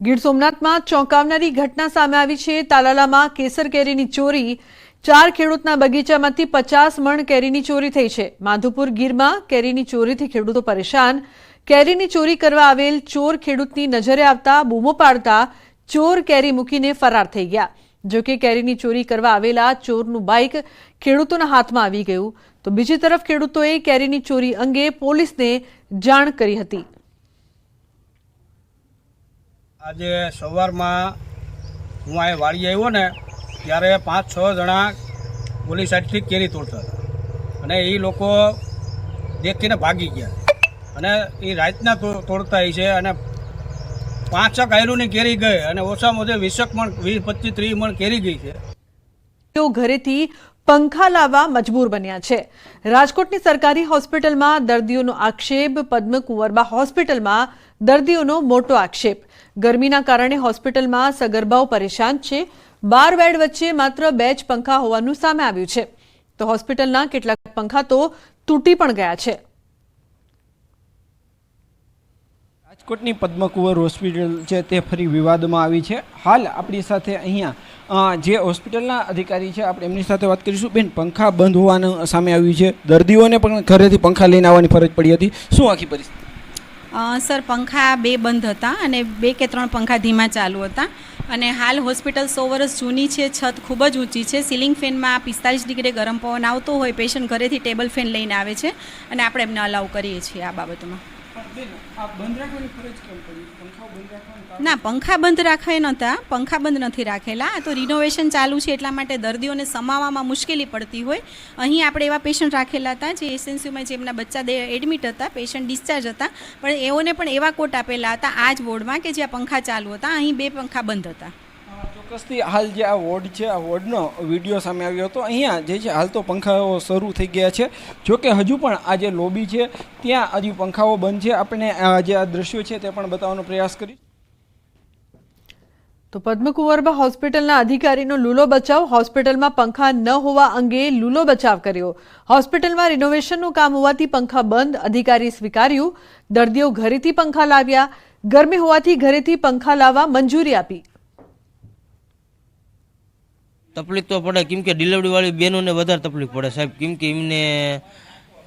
ગીર સોમનાથમાં ચોંકાવનારી ઘટના સામે આવી છે। તાલાલામાં કેસર કેરીની ચોરી, 4 ખેડૂતના બગીચામાંથી 50 મણ કેરીની ચોરી થઈ છે। માધુપુર ગીરમાં કેરીની ચોરીથી ખેડૂતો પરેશાન। કેરીની ચોરી કરવા આવેલ ચોર ખેડૂતની નજરે આવતા બૂમો પાડતા ચોર કેરી મૂકીને ફરાર થઈ ગયા। જો કે કેરીની ચોરી કરવા આવેલા ચોરનું બાઇક ખેડૂતોના હાથમાં આવી ગયું, તો બીજી તરફ ખેડૂતોએ કેરીની ચોરી અંગે પોલીસને જાણ કરી હતી। आज सवार में हूँ आ वाड़ी आव्यो ने त्यारे 5-6 जणा बोली साइड थी केरी तोड़ता था अने ए लोको देखीने भागी गया अने ए रातना तोड़ता है अने 5 आयरूनी केरी गई अने ओछामां ओछा 20 मण 20-25-30 मण केरी गई है। तो घरेथी पंखा लावा मजबूर बन्या छे। राजकोटनी सरकारी होस्पिटलमां दर्दीओनो आक्षेप, पद्म कुंवरबा होस्पिटलमां दर्दीओनो मोटो आक्षेप। गर्मीना कारणे होस्पिटलमां सगर्भाओ परेशान छे। 12 बेड वच्चे मात्र 2 ज पंखा होवानुं सामे आव्युं छे, तो होस्पिटलना केटलाक पंखा तो तूटी पण गया छे। રાજકોટની પદ્મકુંવર હોસ્પિટલ છે તે ફરી વિવાદમાં આવી છે। હાલ આપણી સાથે અહીંયા જે હોસ્પિટલના અધિકારી છે, આપણે એમની સાથે વાત કરીશું। બેન, પંખા બંધ હોવાનું સામે આવ્યું છે, દર્દીઓને પણ ઘરેથી પંખા લઈને આવવાની ફરજ પડી હતી, શું આખી પરિસ્થિતિ? સર, પંખા 2 બંધ હતા અને 2 કે 3 પંખા ધીમા ચાલુ હતા અને હાલ હોસ્પિટલ 100 વર્ષ જૂની છે, છત ખૂબ જ ઊંચી છે। સીલિંગ ફેનમાં 45 ડિગ્રી ગરમ પવન આવતો હોય, પેશન્ટ ઘરેથી ટેબલ ફેન લઈને આવે છે અને આપણે એમને અલાઉ કરીએ છીએ આ બાબતમાં। ના, પંખા બંધ રાખાય નહોતા, પંખા બંધ નથી રાખેલા। આ તો રિનોવેશન ચાલુ છે એટલા માટે દર્દીઓને સમાવવામાં મુશ્કેલી પડતી હોય। અહીં આપણે એવા પેશન્ટ રાખેલા હતા જે એસએનસીયુમાં જેમના બચ્ચા એડમિટ હતા, પેશન્ટ ડિસ્ચાર્જ હતા, પણ એઓને પણ એવા કોટ આપેલા હતા આ જ વોર્ડમાં કે જ્યાં પંખા ચાલુ હતા, અહીં 2 પંખા બંધ હતા। ચોક્કસથી હાલ જે આ વોર્ડ છે, આ વોર્ડનો વિડીયો સામે આવ્યો હતો। અહીંયા જે છે હાલ તો પંખાઓ શરૂ થઈ ગયા છે, જોકે હજુ પણ આ જે લોબી છે ત્યાં હજુ પંખાઓ બંધ છે। આપણે જે આ દ્રશ્યો છે તે પણ બતાવવાનો પ્રયાસ કરીશ। તો પદ્મકુંવરબા હોસ્પિટલના અધિકારીનો લૂલો બચાવ। હોસ્પિટલમાં પંખા ન હોવા અંગે લૂલો બચાવ કર્યો। હોસ્પિટલમાં રિનોવેશનનું કામ હોવાથી પંખા બંધ, અધિકારી સ્વીકાર્યું। દર્દીઓ ઘરેથી પંખા લાવ્યા, ગરમી હોવાથી ઘરેથી પંખા લાવવા મંજૂરી આપી। तकलीफ तो पड़े केम के डिलीवरी वाली बहनों ने वधारे तकलीफ पड़े साहब, केम के इमने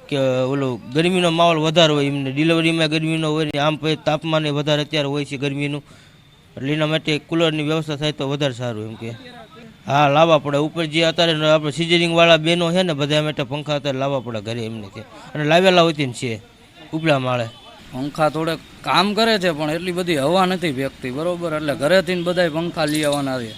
के ओलो गर्मीनो माहौल वधारे होय, इमने डिलीवरी में गर्मीनो होय, आम पे तापमान वधारे अत्यारे होय छे गर्मीनुं, એટલે એના માટે કુલરની વ્યવસ્થા થાય તો વધારે સારું એમ કે હા લાવવા પડે। ઉપર જે અત્યારે આપણે સિઝરિંગ વાળા બહેનો છે ને બધા માટે પંખા અત્યારે લાવવા પડે ઘરે એમને છે, અને લાવેલા હોય તેમ છે ઉપલા માળે। પંખા થોડે કામ કરે છે પણ એટલી બધી હવા નથી ફેંકતી, બરોબર, એટલે ઘરેથી બધા પંખા લઈ આવવાના છે।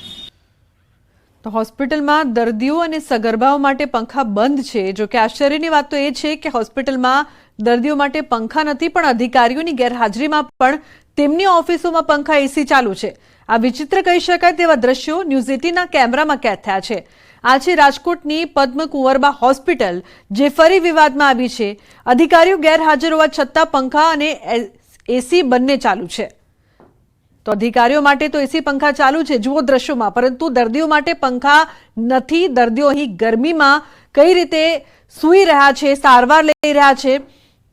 તો હોસ્પિટલમાં દર્દીઓ અને સગર્ભાઓ માટે પંખા બંધ છે। જો કે આશ્ચર્યની વાત તો એ છે કે હોસ્પિટલમાં દર્દીઓ માટે પંખા નથી, પણ અધિકારીઓની ગેરહાજરીમાં પણ તેમની ઓફિસોમાં પંખા એસી ચાલુ છે। આ વિચિત્ર કહી શકાય તેવા દ્રશ્યો ન્યૂઝ 18ના કેમેરામાં કેદ થયા છે। આ છે રાજકોટની પદ્મકુંવરબા હોસ્પિટલ, જે ફરી વિવાદમાં આવી છે। અધિકારીઓ ગેરહાજર હોવા છતાં પંખા અને એસી બંને ચાલુ છે। તો અધિકારીઓ માટે તો એસી પંખા ચાલુ છે જુઓ દ્રશ્યોમાં, પરંતુ દર્દીઓ માટે પંખા નથી। દર્દીઓ અહીં ગરમીમાં કઈ રીતે સૂઈ રહ્યા છે, સારવાર લઈ રહ્યા છે।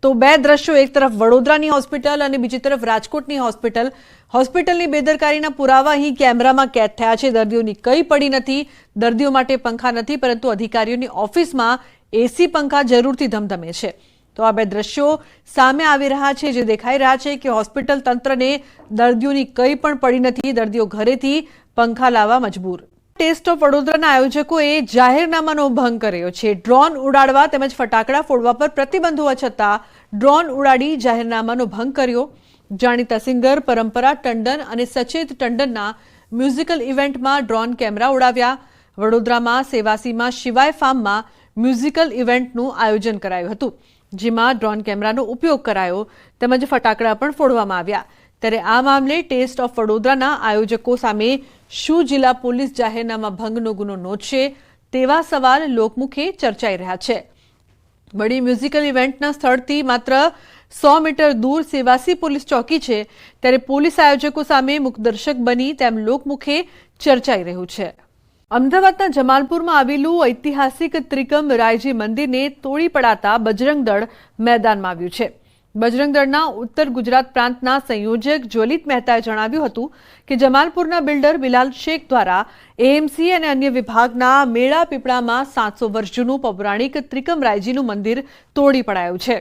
તો 2 દ્રશ્યો, એક તરફ વડોદરાની હોસ્પિટલ અને બીજી તરફ રાજકોટની હોસ્પિટલ। હોસ્પિટલની બેદરકારીના પુરાવા અહીં કેમેરામાં કેદ થયા છે। દર્દીઓની કઈ પડી નથી, દર્દીઓ માટે પંખા નથી, પરંતુ અધિકારીઓની ઓફિસમાં એસી પંખા જરૂરથી ધમધમે છે। તો આ 2 દ્રશ્યો સામે આવી રહ્યા છે, જે દેખાઈ રહ્યા છે કે હોસ્પિટલ તંત્રને દર્દીઓની કંઈ પણ પડી નથી, દર્દીઓ ઘરેથી પંખા લાવવા મજબૂર। ટેસ્ટ ઓફ વડોદરાના આયોજકોએ જાહેરનામાનો ભંગ કર્યો છે। ડ્રોન ઉડાડવા તેમજ ફટાકડા ફોડવા પર પ્રતિબંધ હોવા છતાં ડ્રોન ઉડાડી જાહેરનામાનો ભંગ કર્યો। જાણીતા સિંગર પરંપરા ટંડન અને સચેત ટંડનના મ્યુઝિકલ ઇવેન્ટમાં ડ્રોન કેમેરા ઉડાવ્યા। વડોદરામાં સેવાસીમાં શિવાય ફાર્મમાં મ્યુઝિકલ ઇવેન્ટનું આયોજન કરાયું હતું, જેમાં ડ્રોન કેમેરાનો ઉપયોગ કરાયો તેમજ ફટાકડા પણ ફોડવામાં આવ્યા। ત્યારે આ મામલે ટેસ્ટ ઓફ વડોદરાના આયોજકો સામે શું જિલ્લા પોલીસ જાહેરનામા ભંગનો ગુનો નોંધશે તેવા સવાલ લોકમુખે ચર્ચાઈ રહ્યા છે। વળી મ્યુઝિકલ ઇવેન્ટના સ્થળથી માત્ર 100 મીટર દૂર સેવાસી પોલીસ ચોકી છે, ત્યારે પોલીસ આયોજકો સામે મુખદર્શક બની તેમ લોકમુખે ચર્ચાઈ રહ્યું છે। અમદાવાદના જમાલપુરમાં આવેલું ઐતિહાસિક ત્રિકમ રાયજી મંદિરને તોડી પડાતા બજરંગ દળ મેદાનમાં આવ્યું છે। બજરંગ દળના ઉત્તર ગુજરાત પ્રાંતના સંયોજક જ્વલિત મહેતાએ જણાવ્યું હતું કે જમાલપુરના બિલ્ડર બિલાલ શેખ દ્વારા એએમસી અને અન્ય વિભાગના મેળા પીપળામાં 700 વર્ષ જૂનું પૌરાણિક ત્રિકમરાયજીનું મંદિર તોડી પડાયું છે.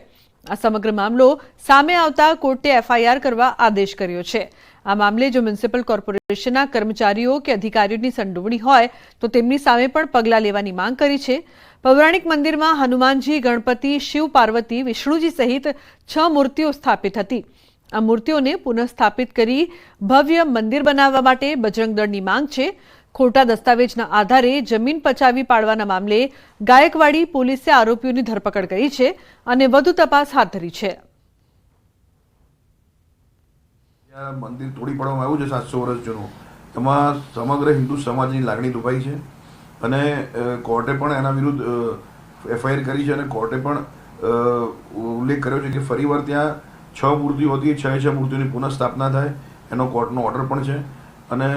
આ સમગ્ર મામલો સામે આવતા કોર્ટે એફઆઈઆર કરવા આદેશ કર્યો છે. આ મામલે જો મ્યુનિસિપલ કોર્પોરેશનના કર્મચારીઓ કે અધિકારીઓની સંડોવણી હોય તો તેમની સામે પણ પગલાં લેવાની માંગ કરી છે. પૌરાણિક મંદિરમાં હનુમાનજી, ગણપતિ, શિવ, પાર્વતી, વિષ્ણુજી સહિત 6 મૂર્તિઓ સ્થાપિત હતી. આ મૂર્તિઓને પુનઃસ્થાપિત કરી ભવ્ય મંદિર બનાવવા માટે બજરંગ દળની માંગ છે. ખોટા દસ્તાવેજના આધારે જમીન પચાવી પાડવાના મામલે ગાયકવાડી પોલીસે આરોપીઓની ધરપકડ કરી છે અને વધુ તપાસ હાથ ધરી છે. મંદિર તોડી પાડવામાં આવ્યું છે 700 વર્ષ જૂનું. એમાં સમગ્ર હિન્દુ સમાજની લાગણી દુભાઈ છે અને કોર્ટે પણ એના વિરુદ્ધ એફઆઈઆર કરી છે અને કોર્ટે પણ ઉલ્લેખ કર્યો છે કે ફરીવાર ત્યાં 6 મૂર્તિઓ હતી, 6 મૂર્તિઓની પુનઃસ્થાપના થાય એનો કોર્ટનો ઓર્ડર પણ છે. અને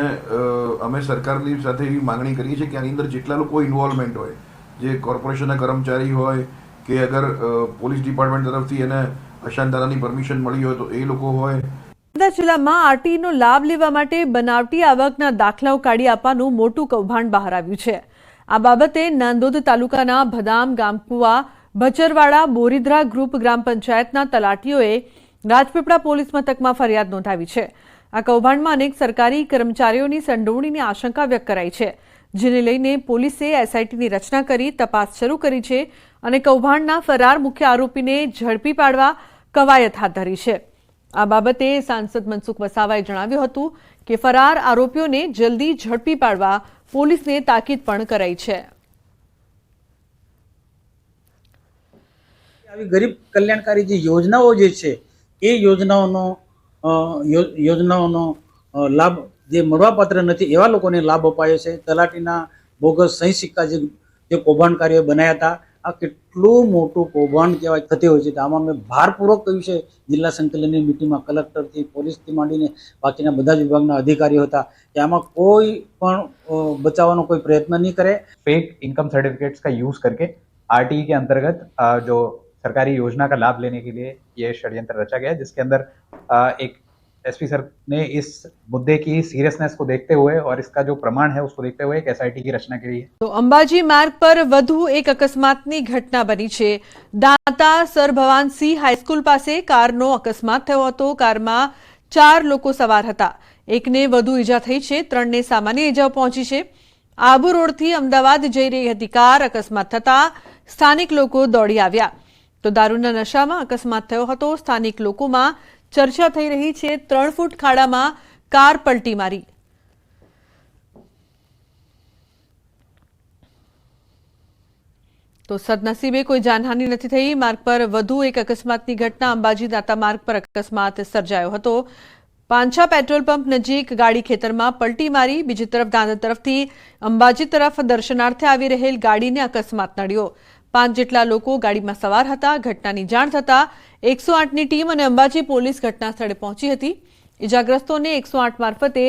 અમે સરકારની સાથે એવી માગણી કરીએ છીએ કે આની અંદર જેટલા લોકો ઇન્વોલ્વમેન્ટ હોય, જે કોર્પોરેશનના કર્મચારી હોય કે અગર પોલીસ ડિપાર્ટમેન્ટ તરફથી એને અશાંતતાની પરમિશન મળી હોય તો એ લોકો હોય. નર્મદા જિલ્લામાં આરટીઈનો લાભ લેવા માટે બનાવટી આવકના દાખલાઓ કાઢી આપવાનું મોટું કૌભાંડ બહાર આવ્યું છે. આ બાબતે નાંદોદ તાલુકાના ભદામ, ગામકુવા, ભચરવાડા, બોરીધરા ગ્રુપ ગ્રામ પંચાયતના તલાટીઓએ રાજપીપળા પોલીસ મથકમાં ફરિયાદ નોંધાવી છે. આ કૌભાંડમાં અનેક સરકારી કર્મચારીઓની સંડોવણીની આશંકા વ્યક્ત કરાઈ છે, જેને લઈને પોલીસે એસઆઈટીની રચના કરી તપાસ શરૂ કરી છે અને કૌભાંડના ફરાર મુખ્ય આરોપીને ઝડપી પાડવા કવાયત હાથ ધરી છે. આ બાબતે સાંસદ મનસુખ વસાવાએ જણાવ્યું હતું કે ફરાર આરોપીઓને જલ્દી ઝડપી પાડવા પોલીસને તાકીદ પણ કરાઈ છે. આવી ગરીબ કલ્યાણકારી જે યોજનાઓ જે છે એ યોજનાઓનો લાભ જે મળવાપાત્ર નથી એવા લોકોને લાભ અપાયો છે. તલાટીના બોગસ સહી સિક્કા જે કૌભાંડકારીઓ બનાવ્યા હતા, આ કેટલું મોટું કૌભાંડ કહેવાય થતી હોય છે. તો આમાં મેં ભારપૂર્વક કહ્યું છે જિલ્લા સંકલનની મિટિંગમાં કલેક્ટરથી પોલીસથી માંડીને બાકીના બધા જ વિભાગના અધિકારીઓ હતા કે આમાં કોઈ પણ બચાવવાનો કોઈ પ્રયત્ન નહીં કરે. फेक इनकम सर्टिफिकेट्स का यूज करके आरटीई के अंतर्गत जो सरकारी योजना का लाभ लेने के लिए ये षड्यंत्र रचा गया है, जिसके अंदर एक एसपी सर ने इस मुद्दे की सीरियसनेस को देखते हुए और इसका जो प्रमाण है उसको देखते हुए एक एसआईटी की रचना की है. તો અંબાજી માર્ગ પર વધુ એક અકસ્માતની ઘટના બની છે. દાંતા સર ભવાનસિંહ હાઈસ્કૂલ પાસે કારનો અકસ્માત થયો હતો. કારમાં 4 લોકો સવાર હતા. એકને વધુ ઈજા થઈ છે, 3ને સામાન્ય ઈજાઓ પહોંચી છે. આબુ રોડથી અમદાવાદ જઈ રહી હતી કાર. અકસ્માત થતા સ્થાનિક લોકો દોડી આવ્યા તો દારૂના નશામાં અકસ્માત થયો હતો. સ્થાનિક લોકોમાં ચર્ચા થઈ રહી છે. 3 ફૂટ ખાડામાં કાર પલટી મારી. તો સદનસીબે કોઈ જાનહાનિ નથી થઈ. માર્ગ પર વધુ એક અકસ્માતની ઘટના. અંબાજી દાંતા માર્ગ પર અકસ્માત સર્જાયો હતો. પાંછા પેટ્રોલ પંપ નજીક ગાડી ખેતરમાં પલટી મારી. બીજી તરફ દાંતા તરફથી અંબાજી તરફ દર્શનાર્થે આવી રહેલ ગાડીને અકસ્માત નડ્યો. 5 જેટલા લોકો ગાડીમાં સવાર હતા. ઘટનાની જાણ થતાં 108ની ટીમ અને અંબાજી પોલીસ ઘટના સ્થળે પહોંચી હતી. ઇજાગ્રસ્તોને 108 મારફતે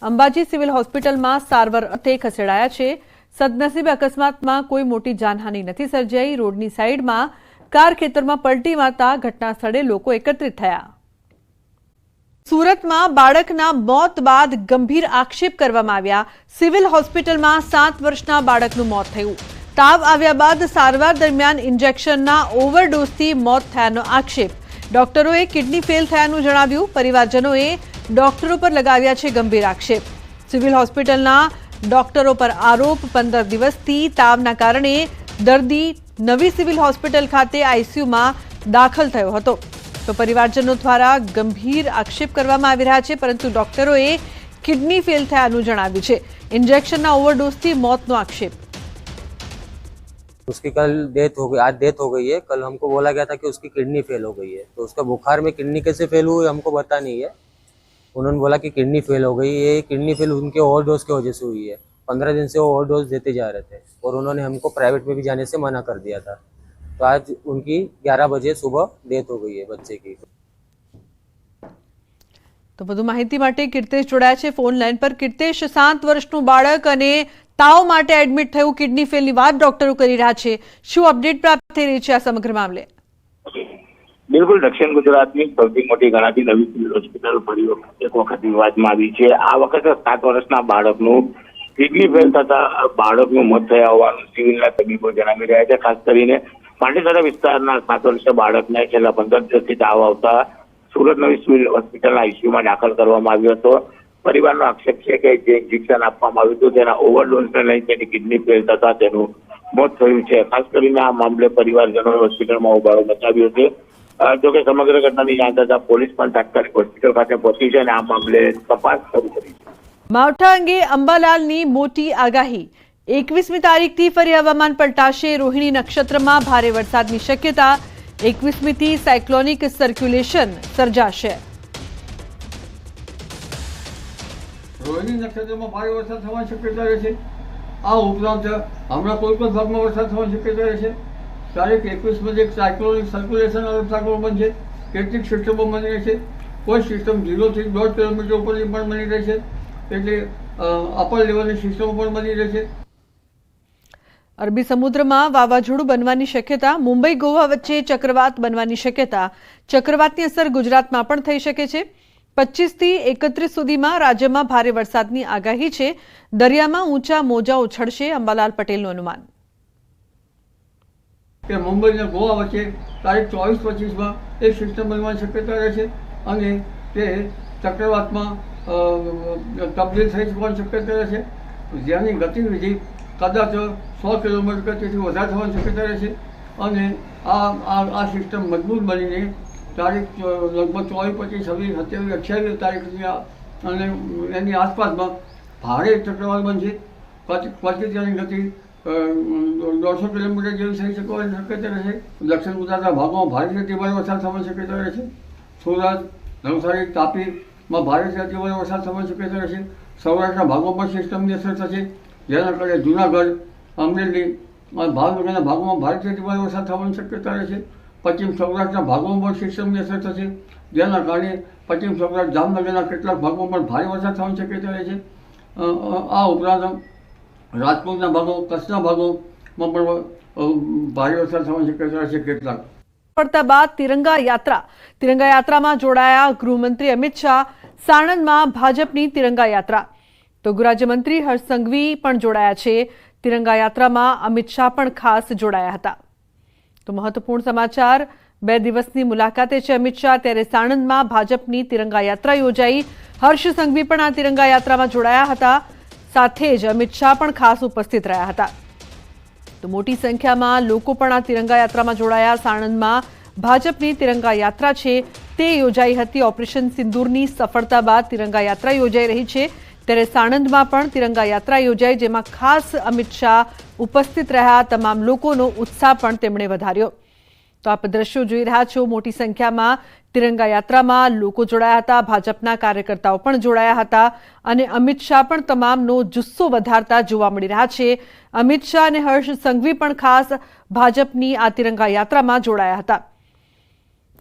અંબાજી સિવિલ હોસ્પિટલમાં સારવાર અર્થે ખસેડાયા છે. સદનસીબે અકસ્માતમાં કોઈ મોટી જાનહાનિ નથી સર્જાઈ. રોડની સાઈડમાં કાર ખેતરમાં પલટી મારતા ઘટના સ્થળે લોકો એકત્રિત થયા. સુરતમાં બાળકના મોત બાદ ગંભીર આક્ષેપ કરવામાં આવ્યા. સિવિલ હોસ્પિટલમાં 7 વર્ષના બાળકનું મોત થયું. તાવ આવ્યા બાદ સારવાર દરમિયાન ઇન્જેક્શનના ઓવરડોઝથી મોત થયાનો આક્ષેપ. ડોક્ટરોએ કિડની ફેલ થયાનું જણાવ્યું. પરિવારજનોએ ડોક્ટરો પર લગાવ્યા છે ગંભીર આક્ષેપ. સિવિલ હોસ્પિટલના ડોક્ટરો પર આરોપ. 15 દિવસથી તાવના કારણે દર્દી નવી સિવિલ હોસ્પિટલ ખાતે આઈસીયુમાં દાખલ થયો હતો. તો પરિવારજનો દ્વારા ગંભીર આક્ષેપ કરવામાં આવી રહ્યા છે, પરંતુ ડોક્ટરોએ કિડની ફેલ થયાનું જણાવ્યું છે. ઇન્જેક્શનના ઓવરડોઝથી મોતનો આક્ષેપ. उसकी कल डेथ हो गई, आज डेथ हो गई है. कल हमको बोला गया था कि उसकी किडनी फेल हो गई है, तो उसका बुखार में किडनी कैसे फेल हुई हमको पता नहीं है. उन्होंने बोला कि किडनी फेल हो गई. ये किडनी फेल उनके ओवरडोज की वजह से हुई है. 15 दिन से वो ओवरडोज देते जा रहे थे और उन्होंने हमको प्राइवेट में भी जाने से मना कर दिया था. तो आज उनकी 11 बजे सुबह डेथ हो गई है बच्चे की. તો વધુ માહિતી માટે કીર્તેશ જોડાયા છે ફોન લાઈન પર. કીર્તેશ, 7 વર્ષનું બાળક અને તાવ માટે એડમિટ થયું, કિડની ફેલની વાત ડોક્ટરો કરી રહ્યા છે. શું અપડેટ પ્રાપ્ત થઈ રહી છે આ સમગ્ર મામલે? બિલકુલ દક્ષિણ ગુજરાતની સૌથી મોટી ગણાતી નવી સિવિલ હોસ્પિટલ ફરી એક વખત વિવાદમાં આવી છે. આ વખતે 7 વર્ષના બાળકનું કિડની ફેલ થતા બાળકનું મોત થયા હોવાનું સિવિલના તબીબો જણાવી રહ્યા છે. ખાસ કરીને પાંડેસરા વિસ્તારના 7 વર્ષીય બાળકને છેલ્લા 15 દિવસથી તાવ આવતા સુરત નવી સિવિલ હોસ્પિટલના આઈસીયુમાં દાખલ કરવામાં આવ્યો હતો. પરિવારનો આક્ષેપ છે કે જે ઇન્જેક્શન આપવામાં આવ્યું હતું તેના ઓવરડોઝને લઈને તેની કિડની ફેલ થતા તેનું મોત થયું છે. ખાસ કરીને આ મામલે પરિવારજનોએ હોસ્પિટલમાં હોબાળો મચાવ્યો છે. જોકે સમગ્ર ઘટનાની જાણ થતા પોલીસ પણ તાત્કાલિક હોસ્પિટલ ખાતે પહોંચી છે અને આ મામલે તપાસ શરૂ કરી છે. માવઠા અંગે અંબાલાલની મોટી આગાહી. 21મી તારીખથી ફરી હવામાન પલટાશે. રોહિણી નક્ષત્રમાં ભારે વરસાદની શક્યતા. 21મીથી સાયક્લોનિક સર્ક્યુલેશન સર્જાશે. રોહિણી નક્ષત્રમાં ભારે વરસાદ થવાની શક્યતા રહેશે. આ ઉપરાંત હમણાં કોઈ પણ ભાગમાં વરસાદ થવાની શક્યતા રહેશે. તારીખ 21 એક સાયક્લોનિક સર્ક્યુલેશન અરબસાગર બનશે. કેટલીક સિસ્ટમો બની રહેશે. કોઈ સિસ્ટમ 0 થી 1.5 કિલોમીટર ઉપરની પણ બની રહેશે. એટલે અપર લેવલની સિસ્ટમો પણ બની રહેશે. અરબી સમુદ્રમાં વાવાઝોડું બનવાની શક્યતા. મુંબઈ ગોવા વચ્ચે ચક્રવાત બનવાની શક્યતા. ચક્રવાતની અસર ગુજરાતમાં પણ થઈ શકે છે. 25 થી 31 સુધીમાં રાજ્યમાં ભારે વરસાદની આગાહી છે. દરિયામાં ઊંચા મોજા ઉછળશે. અંબાલાલ પટેલનું અનુમાન કે મુંબઈ અને ગોવા વચ્ચે તારીખ 24-25માં એક સિસ્ટમ બનવાની શક્યતા રહેશે અને તે ચક્રવાતમાં તબદીલ થઈ જવાની શક્યતા રહેશે. જેની ગતિવિધિ કદાચ 100 કિલોમીટર તેથી વધારે થવાની શક્યતા રહેશે અને આ સિસ્ટમ મજબૂત બનીને તારીખ લગભગ 24, 25, 26, 27, 28 તારીખની અને એની આસપાસમાં ભારે ચક્રવાત બનશે. પછી તેની ગતિ 150 કિલોમીટર જેવી થઈ શકવાની શક્યતા રહેશે. દક્ષિણ ગુજરાતના ભાગોમાં ભારેથી અતિભારે વરસાદ થવાની શક્યતા રહેશે. સુરત, નવસારી, તાપીમાં ભારેથી અતિભારે વરસાદ થવાની શક્યતા રહેશે. સૌરાષ્ટ્રના ભાગોમાં પણ સિસ્ટમની અસર થશે. જેના કારણે જૂનાગઢ, અમરેલી, ભાવનગરના ભાગોમાં ભારેથી અતિભારે વરસાદ થવાની શક્યતા રહેશે. પશ્ચિમ સૌરાષ્ટ્રના ભાગોમાં પણ સિસ્ટમની અસર થશે. જેના કારણે પશ્ચિમ સૌરાષ્ટ્ર, જામનગરના કેટલાક ભાગોમાં પણ ભારે વરસાદ થવાની શક્યતા રહેશે. આ ઉપરાંત રાજકોટના ભાગો, કચ્છના ભાગોમાં પણ ભારે વરસાદ થવાની શક્યતા રહેશે. કેટલાક પડતા બાદ તિરંગા યાત્રામાં જોડાયા ગૃહમંત્રી અમિત શાહ. સાણંદમાં ભાજપની તિરંગા યાત્રા. તો ગૃહરાજ્યમંત્રી હર્ષ સંઘવી પણ જોડાયા છે. તિરંગા યાત્રામાં અમિત શાહ પણ ખાસ જોડાયા હતા. તો મહત્વપૂર્ણ સમાચાર. 2 દિવસની મુલાકાતે છે અમિત શાહ, ત્યારે સાણંદમાં ભાજપની તિરંગા યાત્રા યોજાઈ. હર્ષ સંઘવી પણ આ તિરંગા યાત્રામાં જોડાયા હતા. સાથે જ અમિત શાહ પણ ખાસ ઉપસ્થિત રહ્યા હતા. તો મોટી સંખ્યામાં લોકો પણ આ તિરંગા યાત્રામાં જોડાયા. સાણંદમાં ભાજપની તિરંગા યાત્રા છે તે યોજાઈ હતી. ઓપરેશન સિંદૂરની સફળતા બાદ તિરંગા યાત્રા યોજાઈ રહી છે. ત્યારે સાણંદમાં પણ તિરંગા યાત્રા યોજાઈ, જેમાં ખાસ અમિત શાહ ઉપસ્થિત રહ્યા. તમામ લોકોનો ઉત્સાહ પણ તેમણે વધાર્યો. તો આપ દ્રશ્યો જોઈ રહ્યા છો. મોટી સંખ્યામાં તિરંગા યાત્રામાં લોકો જોડાયા હતા. ભાજપના કાર્યકર્તાઓ પણ જોડાયા હતા અને અમિત શાહ પણ તમામનો જુસ્સો વધારતા જોવા મળી રહ્યા છે. અમિત શાહ અને હર્ષ સંઘવી પણ ખાસ ભાજપની આ તિરંગા યાત્રામાં જોડાયા હતા.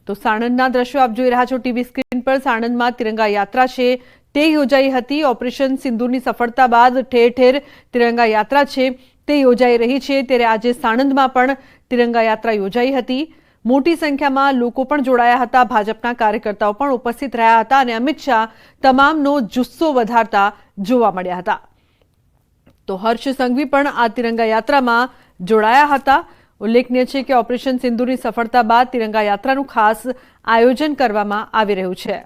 તો સાણંદના દ્રશ્યો આપ જોઈ રહ્યા છો ટીવી સ્ક્રીન પર. સાણંદમાં તિરંગા યાત્રા છે તે યોજાઈ હતી. ઓપરેશન સિંદૂરની સફળતા બાદ ઠેર ઠેર તિરંગા યાત્રા છે તે યોજાઈ રહી છે. ત્યારે આજે સાણંદમાં પણ તિરંગા યાત્રા યોજાઈ હતી. મોટી સંખ્યામાં લોકો પણ જોડાયા હતા. ભાજપના કાર્યકર્તાઓ પણ ઉપસ્થિત રહ્યા હતા અને અમિત શાહ તમામનો જુસ્સો વધારતા જોવા મળ્યા હતા. તો હર્ષ સંઘવી પણ આ તિરંગા યાત્રામાં જોડાયા હતા. ઉલ્લેખનીય છે કે ઓપરેશન સિંદૂરની સફળતા બાદ તિરંગા યાત્રાનું ખાસ આયોજન કરવામાં આવી રહ્યું છે.